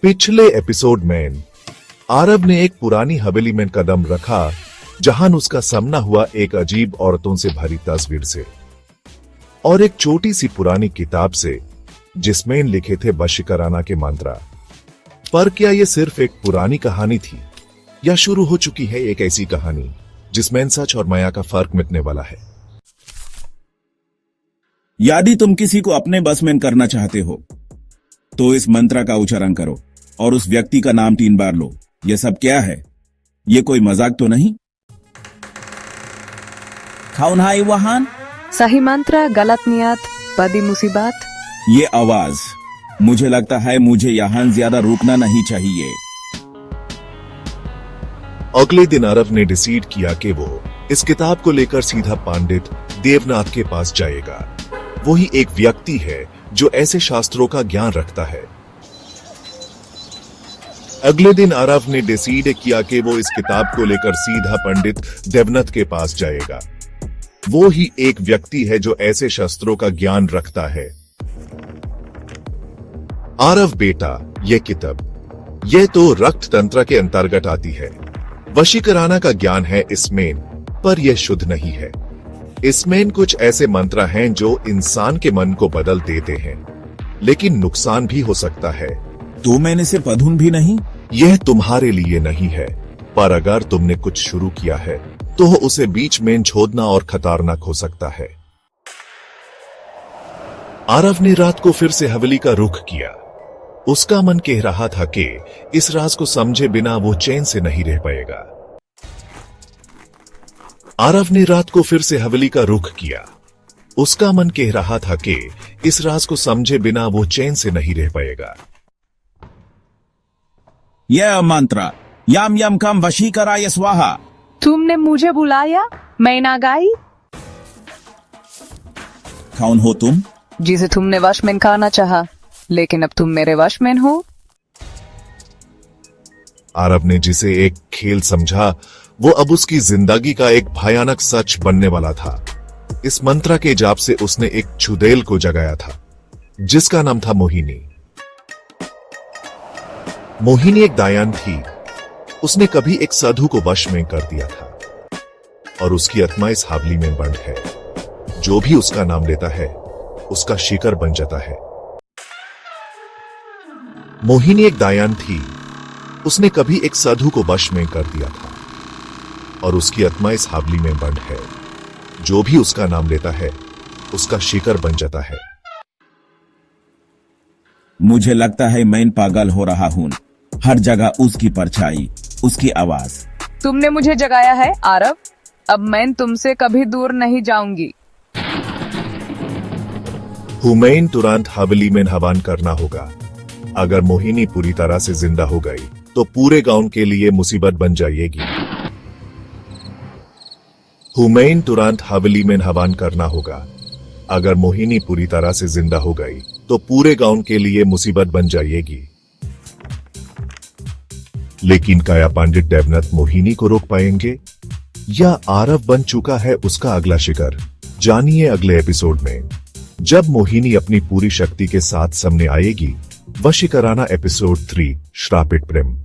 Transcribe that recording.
पिछले एपिसोड में आरव ने एक पुरानी हवेली में कदम रखा जहां उसका सामना हुआ एक अजीब औरतों से भरी तस्वीर से और एक छोटी सी पुरानी किताब से जिसमें लिखे थे वशीकराना के मंत्र। पर क्या यह सिर्फ एक पुरानी कहानी थी या शुरू हो चुकी है एक ऐसी कहानी जिसमें सच और माया का फर्क मिटने वाला है? यदि तुम किसी को अपने बस में करना चाहते हो तो इस मंत्र का उच्चारण करो और उस व्यक्ति का नाम 3 बार लो। यह सब क्या है? ये कोई मजाक तो नहीं? कौन है वहां? सही मंत्र, गलत नियत, बदी मुसीबत। ये आवाज, मुझे लगता है मुझे यहां ज्यादा रुकना नहीं चाहिए। अगले दिन आरव ने डिसाइड किया कि वो इस किताब को लेकर सीधा पंडित देवनाथ के पास जाएगा। वही एक व्यक्ति है जो ऐसे शास्त्रों का ज्ञान रखता है। अगले दिन आरव ने डिसाइड किया कि वो इस किताब को लेकर सीधा पंडित देवनाथ के पास जाएगा। वो ही एक व्यक्ति है जो ऐसे शस्त्रों का ज्ञान रखता है। आरव बेटा, ये किताब ये तो रक्त तंत्र के अंतर्गत आती है। वशीकराना का ज्ञान है इसमें, पर यह शुद्ध नहीं है। इसमें कुछ ऐसे मंत्र हैं जो इंसान के मन को बदल देते हैं, लेकिन नुकसान भी हो सकता है। तो मैंने से पढ़ूं भी नहीं। यह तुम्हारे लिए नहीं है, पर अगर तुमने कुछ शुरू किया है तो उसे बीच में छोड़ना और खतरनाक हो सकता है। आरव ने रात को फिर से हवेली का रुख किया। उसका मन कह रहा था कि इस राज को समझे बिना वो चैन से नहीं रह पाएगा। आरव ने रात को फिर से हवेली का रुख किया। उसका मन कह रहा था कि इस राज को समझे बिना वो चैन से नहीं रह पाएगा। यह मंत्र यम यम कम वशीकराय स्वाहा। तुमने मुझे बुलाया, मैं ना गाई। कौन हो तुम? जिसे तुमने वश में खाना चाहा, लेकिन अब तुम मेरे वश में हो। आरव ने जिसे एक खेल समझा वो अब उसकी जिंदगी का एक भयानक सच बनने वाला था। इस मंत्र के जाप से उसने एक चुड़ैल को जगाया था जिसका नाम था मोहिनी। मोहिनी एक दायान थी। उसने कभी एक साधु को वश में कर दिया था और उसकी आत्मा इस हवेली में बंद है। जो भी उसका नाम लेता है उसका शिकार बन जाता है। मोहिनी एक दायान थी। उसने कभी एक साधु को वश में कर दिया था और उसकी आत्मा इस हवेली में बंद है। जो भी उसका नाम लेता है उसका शिकार बन जाता है। मुझे लगता है मैं पागल हो रहा हूं। हर जगह उसकी परछाई, उसकी आवाज। तुमने मुझे जगाया है आरव, अब मैं तुमसे कभी दूर नहीं जाऊंगी। हुमैन तुरंत हवेली में हवन करना होगा। अगर मोहिनी पूरी तरह से जिंदा हो गई तो पूरे गांव के लिए मुसीबत बन जाएगी। हुमैन तुरंत हवेली में हवन करना होगा। अगर मोहिनी पूरी तरह से जिंदा हो गई तो पूरे गांव के लिए मुसीबत बन जाएगी। लेकिन क्या पंडित देवनाथ मोहिनी को रोक पाएंगे या आरव बन चुका है उसका अगला शिकार? जानिए अगले एपिसोड में, जब मोहिनी अपनी पूरी शक्ति के साथ सामने आएगी। वशीकराना एपिसोड 3 श्रापित प्रेम।